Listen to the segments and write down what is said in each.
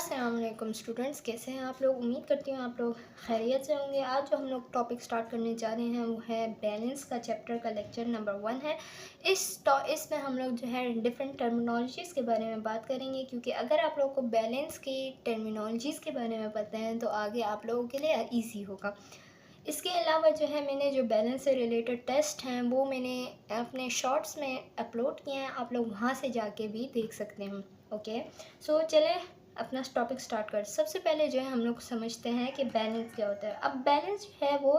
अस्सलाम वालेकुम स्टूडेंट्स, कैसे हैं आप लोग। उम्मीद करती हूँ आप लोग खैरियत से होंगे। आज जो हम लोग टॉपिक स्टार्ट करने जा रहे हैं वो है बैलेंस का चैप्टर का लेक्चर नंबर 1 है। इसमें हम लोग जो है डिफरेंट टर्मिनोलॉजीज़ के बारे में बात करेंगे, क्योंकि अगर आप लोगों को बैलेंस की टर्मिनोलॉजीज़ के बारे में पता है तो आगे आप लोगों के लिए ईजी होगा। इसके अलावा जो है मैंने जो बैलेंस से रिलेटेड टेस्ट हैं वो मैंने अपने शॉर्ट्स में अपलोड किए हैं, आप लोग वहाँ से जाके भी देख सकते हैं। ओके, सो चलें अपना टॉपिक स्टार्ट कर। सबसे पहले जो है हम लोग समझते हैं कि बैलेंस क्या होता है। अब बैलेंस जो है वो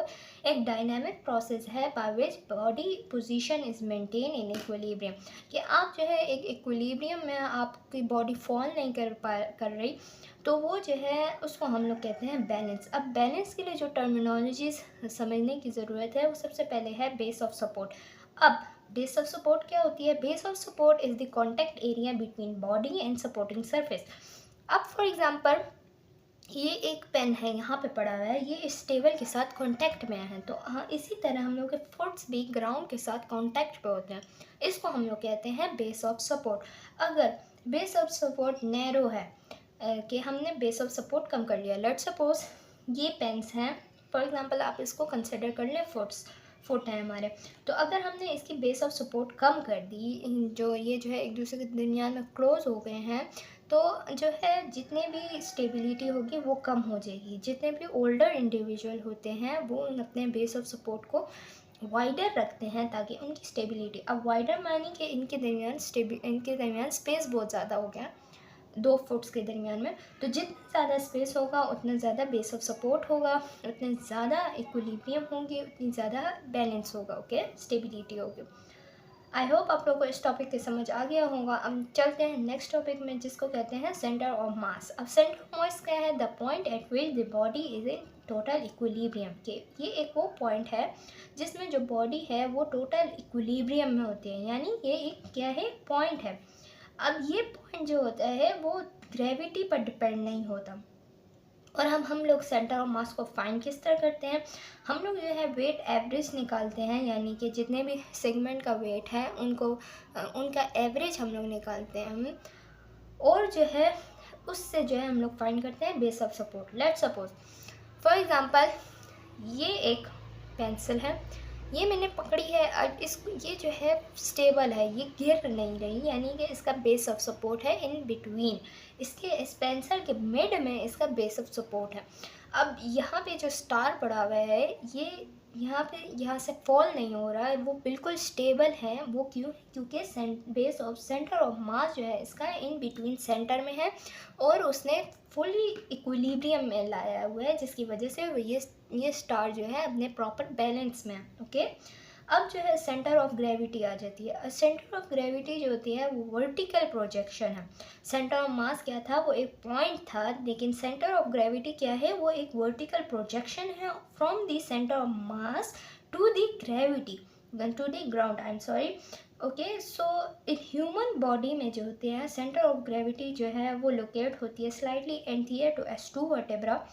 एक डायनामिक प्रोसेस है by which body position is maintain in equilibrium, कि आप जो है एक इक्विलिब्रियम में आपकी बॉडी फॉल नहीं कर रही, तो वो जो है उसको हम लोग कहते हैं बैलेंस। अब बैलेंस के लिए जो टर्मिनोलॉजीज समझने की ज़रूरत है वो सबसे पहले है बेस ऑफ सपोर्ट। अब बेस ऑफ सपोर्ट क्या होती है? Base of support is the contact area between body and supporting surface. अब फॉर एग्जांपल ये एक पेन है यहाँ पे पड़ा हुआ है, ये इस टेबल के साथ कांटेक्ट में है, तो हाँ इसी तरह हम लोग के फुट्स भी ग्राउंड के साथ कांटेक्ट पे होते हैं। इसको हम लोग कहते हैं बेस ऑफ सपोर्ट। अगर बेस ऑफ सपोर्ट नैरो है कि हमने बेस ऑफ सपोर्ट कम कर लिया, लेट्स सपोज ये पेन्स हैं, फॉर एग्जांपल आप इसको कंसिडर कर लें फुट है हमारे, तो अगर हमने इसकी बेस ऑफ सपोर्ट कम कर दी, जो ये एक दूसरे के दरमियान में क्लोज हो गए हैं, तो जो है जितने भी स्टेबिलिटी होगी वो कम हो जाएगी। जितने भी ओल्डर इंडिविजुअल होते हैं वो अपने बेस ऑफ सपोर्ट को वाइडर रखते हैं ताकि उनकी स्टेबिलिटी, अब वाइडर मानी कि इनके दरमियान स्पेस बहुत ज़्यादा हो गया, 2 फुट्स के दरमियान में, तो जितना ज़्यादा स्पेस होगा उतना ज़्यादा बेस ऑफ सपोर्ट होगा, उतने ज़्यादा इक्विलिब्रियम होंगे, उतनी ज़्यादा बैलेंस होगा, ओके, स्टेबिलिटी होगी। आई होप आप लोगों को इस टॉपिक की समझ आ गया होगा। अब चलते हैं नेक्स्ट टॉपिक में, जिसको कहते हैं सेंटर ऑफ मास। अब सेंटर ऑफ मास क्या है? The point eight which the body is in total equilibrium, के ये एक वो पॉइंट है जिसमें जो बॉडी है वो टोटल इक्विलिब्रियम में होती है, यानी ये एक क्या है? पॉइंट है। अब ये पॉइंट जो होता है वो ग्रेविटी पर डिपेंड नहीं होता। और हम लोग सेंटर ऑफ मास को फाइंड किस तरह करते हैं? हम लोग जो है वेट एवरेज निकालते हैं, यानी कि जितने भी सेगमेंट का वेट है उनका एवरेज हम लोग निकालते हैं, और जो है उससे जो है हम लोग फाइंड करते हैं base of support. Let's suppose for example ये एक पेंसिल है, ये मैंने पकड़ी है, और ये जो है स्टेबल है, ये गिर नहीं रही, यानी कि इसका बेस ऑफ सपोर्ट है इन बिटवीन, इसके इस पेंसिल के मिड में इसका बेस ऑफ सपोर्ट है। अब यहाँ पे जो स्टार पड़ा हुआ है ये यहाँ से फॉल नहीं हो रहा है, वो बिल्कुल स्टेबल है। वो क्यों? क्योंकि बेस ऑफ सेंटर ऑफ मास जो है इसका इन बिटवीन सेंटर में है, और उसने फुली इक्विलिब्रियम में लाया हुआ है, जिसकी वजह से ये स्टार जो है अपने प्रॉपर बैलेंस में है। ओके, अब जो है सेंटर ऑफ ग्रेविटी आ जाती है। सेंटर ऑफ ग्रेविटी जो होती है वो वर्टिकल प्रोजेक्शन है। सेंटर ऑफ मास क्या था? वो एक पॉइंट था, लेकिन सेंटर ऑफ ग्रेविटी क्या है? वो एक वर्टिकल प्रोजेक्शन है from the centre of mass to the gravity, to the ground, I am sorry. Okay, so in human body में जो होते हैं सेंटर ऑफ ग्रेविटी जो है वो लोकेट होती है slightly anterior to S2 vertebra,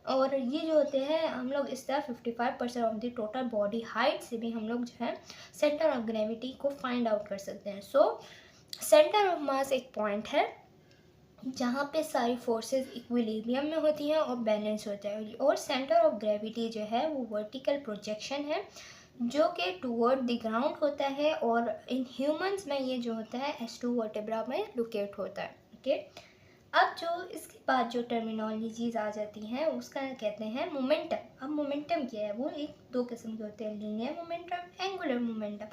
और ये जो होते हैं हम लोग इस तरह 55% of the total body height से भी हम लोग जो है सेंटर ऑफ ग्रेविटी को फाइंड आउट कर सकते हैं। सो सेंटर ऑफ मास एक पॉइंट है जहाँ पे सारी फोर्सेस इक्विलिब्रियम में होती हैं और बैलेंस होता है, और सेंटर ऑफ ग्रेविटी जो है वो वर्टिकल प्रोजेक्शन है जो कि टूवर्ड द ग्राउंड होता है, और इन ह्यूमंस में ये जो होता है S2 वर्टेब्रा में लोकेट होता है। ओके, अब जो इसके बाद जो टर्मिनोलॉजीज आ जाती हैं उसका कहते हैं मोमेंटम। अब मोमेंटम क्या है? वो एक दो किस्म के होते हैं, linear momentum, angular momentum.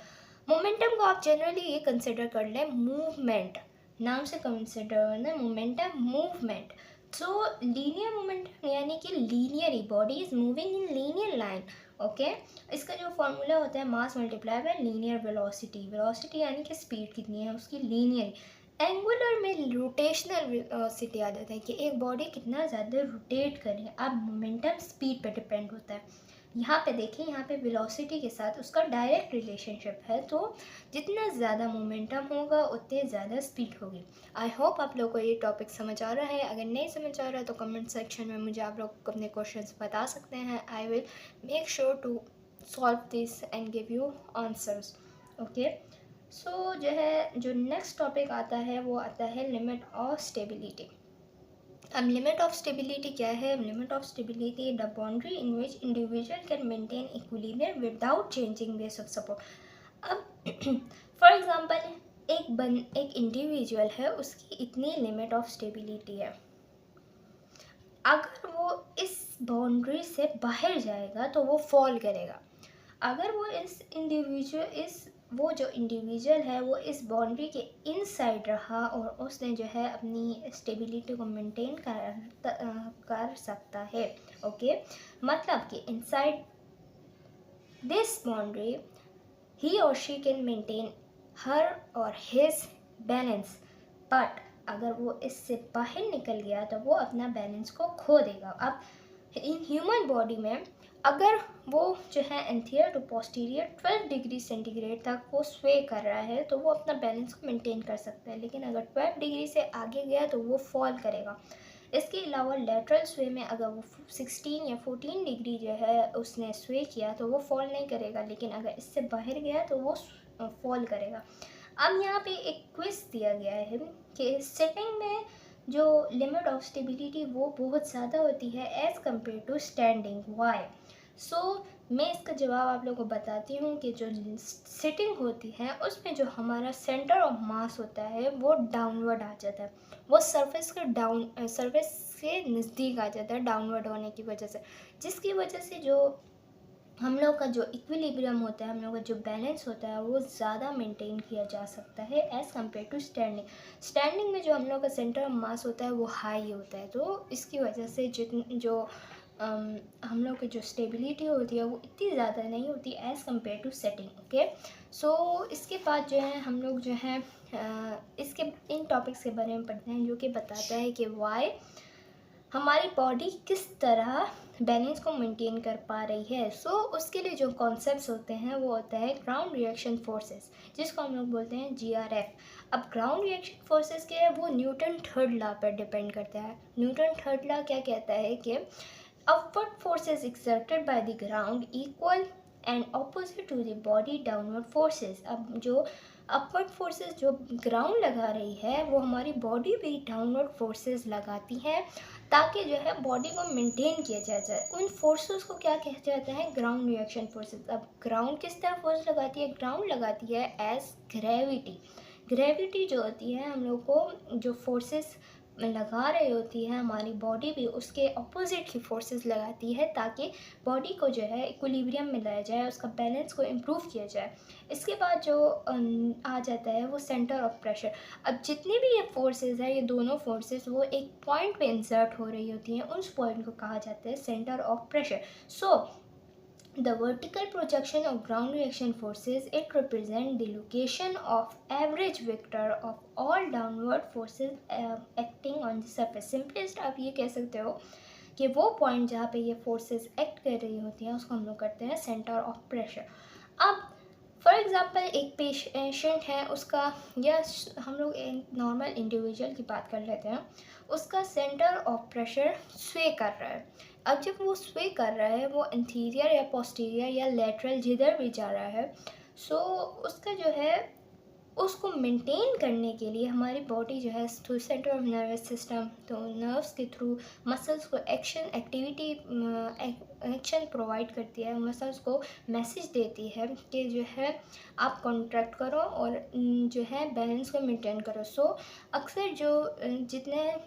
Momentum को आप जनरली ये कंसिडर कर लें मूवमेंट, नाम से कंसिडर करना momentum movement. So linear momentum यानी कि linearly body is moving in linear line. Okay, इसका जो फॉर्मूला होता है mass multiply by linear velocity, velocity यानी कि स्पीड कितनी है उसकी, लीनियर। एंगुलर में रोटेशनल वेलोसिटी आ जाता है कि एक बॉडी कितना ज़्यादा रोटेट करे। अब मोमेंटम स्पीड पे डिपेंड होता है। यहाँ पे देखिए, यहाँ पे वेलोसिटी के साथ उसका डायरेक्ट रिलेशनशिप है, तो जितना ज़्यादा मोमेंटम होगा उतनी ज़्यादा स्पीड होगी। आई होप आप लोगों को ये टॉपिक समझ आ रहा है। अगर नहीं समझ आ रहा है तो कमेंट सेक्शन में मुझे आप लोग अपने क्वेश्चंस बता सकते हैं। I will make sure to solve this and give you answers. Okay, जो नेक्स्ट टॉपिक आता है वो आता है लिमिट ऑफ स्टेबिलिटी। अब लिमिट ऑफ स्टेबिलिटी क्या है? Limit of stability the boundary in which individual can maintain equilibrium without changing base of support. अब फॉर एग्जांपल एक इंडिविजुअल है, उसकी इतनी लिमिट ऑफ स्टेबिलिटी है, अगर वो इस बाउंड्री से बाहर जाएगा तो वो फॉल करेगा। अगर वो वो जो इंडिविजुअल है वो इस बाउंड्री के इनसाइड रहा और उसने जो है अपनी स्टेबिलिटी को मेंटेन कर सकता है। ओके, मतलब कि इनसाइड दिस बाउंड्री ही और शी कैन मेंटेन हर और हिज बैलेंस, बट अगर वो इससे बाहर निकल गया तो वो अपना बैलेंस को खो देगा। अब इन ह्यूमन बॉडी में अगर वो जो है एंथीरियर टू पोस्टीरियर 12 डिग्री सेंटीग्रेड तक वो स्वे कर रहा है तो वो अपना बैलेंस को मेंटेन कर सकता है, लेकिन अगर 12 डिग्री से आगे गया तो वो फॉल करेगा। इसके अलावा लेटरल स्वे में अगर वो 16 या 14 डिग्री जो है उसने स्वे किया तो वो फॉल नहीं करेगा, लेकिन अगर इससे बाहर गया तो वो फॉल करेगा। अब यहाँ पे एक क्विज दिया गया है कि सिटिंग में जो लिमिट ऑफ स्टेबिलिटी वो बहुत ज़्यादा होती है as compare to standing, why? So मैं इसका जवाब आप लोगों को बताती हूँ कि जो सिटिंग होती है उसमें जो हमारा सेंटर ऑफ मास होता है वो डाउनवर्ड आ जाता है, वो सरफेस के नज़दीक आ जाता है डाउनवर्ड होने की वजह से, जिसकी वजह से जो हम लोग का जो इक्विलिब्रियम होता है, हम लोग का जो बैलेंस होता है वो ज़्यादा मेंटेन किया जा सकता है as compare to standing. Standing में जो हम लोग का सेंटर ऑफ मास होता है वो हाई होता है, तो इसकी वजह से हम लोग की जो स्टेबिलिटी होती है वो इतनी ज़्यादा नहीं होती as compare to sitting. Okay, so इसके बाद जो है हम लोग जो है इसके इन टॉपिक्स के बारे में पढ़ते हैं जो कि बताता है कि वाई हमारी बॉडी किस तरह बैलेंस को मेंटेन कर पा रही है। सो उसके लिए जो कॉन्सेप्ट्स होते हैं वो होता है ग्राउंड रिएक्शन फोर्सेस, जिसको हम लोग बोलते हैं GRF। अब ग्राउंड रिएक्शन फोर्सेस क्या है? वो न्यूटन थर्ड लॉ पर डिपेंड करता है। न्यूटन थर्ड लॉ क्या कहता है कि upward forces exerted by the ground equal and opposite to the body downward forces। अब जो अपवर्ड फोर्सेस जो ग्राउंड लगा रही है वो हमारी बॉडी भी डाउनवर्ड फोर्सेस लगाती है ताकि जो है बॉडी को मेंटेन किया जाए। उन फोर्सेस को क्या कहा जाता है? Ground reaction forces. अब ग्राउंड किस तरह फोर्स लगाती है? ग्राउंड लगाती है एज ग्रेविटी। ग्रेविटी जो होती है हम लोग को जो फोर्सेस लगा रही होती है हमारी बॉडी भी उसके अपोजिट की फोर्सेस लगाती है ताकि बॉडी को जो है इक्विलिब्रियम में लाया जाए, उसका बैलेंस को इम्प्रूव किया जाए। इसके बाद जो आ जाता है वो सेंटर ऑफ प्रेशर। अब जितनी भी ये फोर्सेस है, ये दोनों फोर्सेस वो एक पॉइंट पे इंसर्ट हो रही होती हैं, उस पॉइंट को कहा जाता है centre of pressure. So the vertical projection of ground reaction forces, it represents the location of average vector of all downward forces acting on the surface। Simplest आप ये कह सकते हो कि वो पॉइंट जहाँ पे ये फोर्सेस एक्ट कर रही होती हैं उसको हम लोग करते हैं सेंटर ऑफ प्रेशर। अब फॉर एग्ज़ाम्पल एक पेशेंट है, उसका या हम लोग एक नॉर्मल इंडिविजुअल की बात कर लेते हैं, उसका सेंटर ऑफ प्रेशर स्वे कर रहा है। अब जब वो स्वे कर रहा है वो इंटीरियर या पोस्टीरियर या लेटरल जिधर भी जा रहा है, सो उसका जो है उसको मेंटेन करने के लिए हमारी बॉडी जो है through centre of nervous system, तो नर्व्स के थ्रू मसल्स को एक्शन प्रोवाइड करती है, मसल्स को मैसेज देती है कि जो है आप कॉन्ट्रैक्ट करो और जो है बैलेंस को मेंटेन करो। सो अक्सर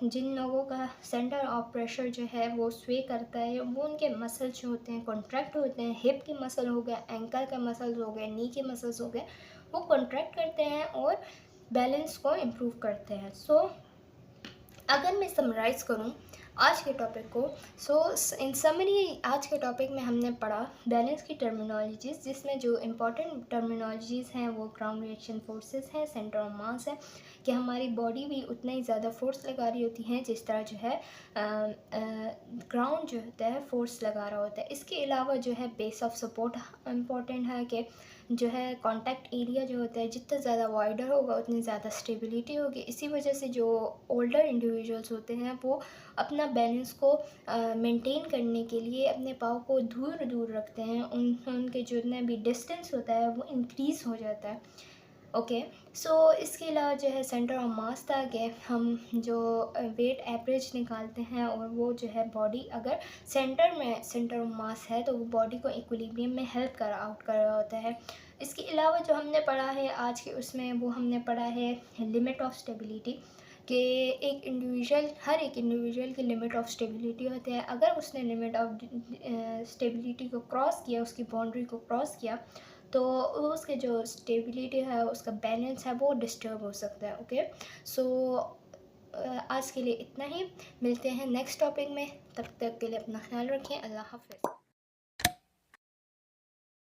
जिन लोगों का सेंटर ऑफ प्रेशर जो है वो स्वे करता है वो उनके मसल्स जो होते हैं कॉन्ट्रैक्ट होते हैं। हिप के मसल हो गए, एंकल के मसल्स हो गए, नी के मसल्स हो गए, वो कॉन्ट्रैक्ट करते हैं और बैलेंस को इम्प्रूव करते हैं। सो अगर मैं समराइज़ करूँ आज के टॉपिक को, सो इन समरी आज के टॉपिक में हमने पढ़ा बैलेंस की टर्मिनोलॉजीज़, जिसमें जो इम्पोर्टेंट टर्मिनोलॉजीज़ हैं वो ग्राउंड रिएक्शन फोर्सेस हैं, सेंटर ऑफ मास है कि हमारी बॉडी भी उतना ही ज़्यादा फोर्स लगा रही होती है जिस तरह जो है ग्राउंड जो होता है फोर्स लगा रहा होता है। इसके अलावा जो है बेस ऑफ सपोर्ट इम्पॉर्टेंट है कि जो है कॉन्टैक्ट एरिया जो होता है जितना ज़्यादा वाइडर होगा उतनी ज़्यादा स्टेबिलिटी होगी। इसी वजह से जो ओल्डर इंडिविजुअल्स होते हैं वो अपना बैलेंस को मेंटेन करने के लिए अपने पाँव को दूर दूर रखते हैं, उनके जितना भी डिस्टेंस होता है वो इंक्रीज़ हो जाता है। ओके। सो इसके अलावा जो है सेंटर ऑफ मास था कि हम जो वेट एवरेज निकालते हैं, और वो जो है बॉडी अगर सेंटर में सेंटर ऑफ मास है तो वो बॉडी को इक्विलिब्रियम में हेल्प कर आउट कर रहा होता है। इसके अलावा जो हमने पढ़ा है आज के उसमें, वो हमने पढ़ा है लिमिट ऑफ स्टेबिलिटी, कि एक इंडिविजुअल, हर एक इंडिविजुअल की लिमिट ऑफ स्टेबिलिटी होती है। अगर उसने लिमिट ऑफ स्टेबिलिटी को क्रॉस किया, उसकी बाउंड्री को क्रॉस किया, तो उसके जो स्टेबिलिटी है, उसका बैलेंस है, वो डिस्टर्ब हो सकता है। ओके। सो आज के लिए इतना ही, मिलते हैं नेक्स्ट टॉपिक में, तब तक के लिए अपना ख्याल रखें। अल्लाह हाफ़िज़।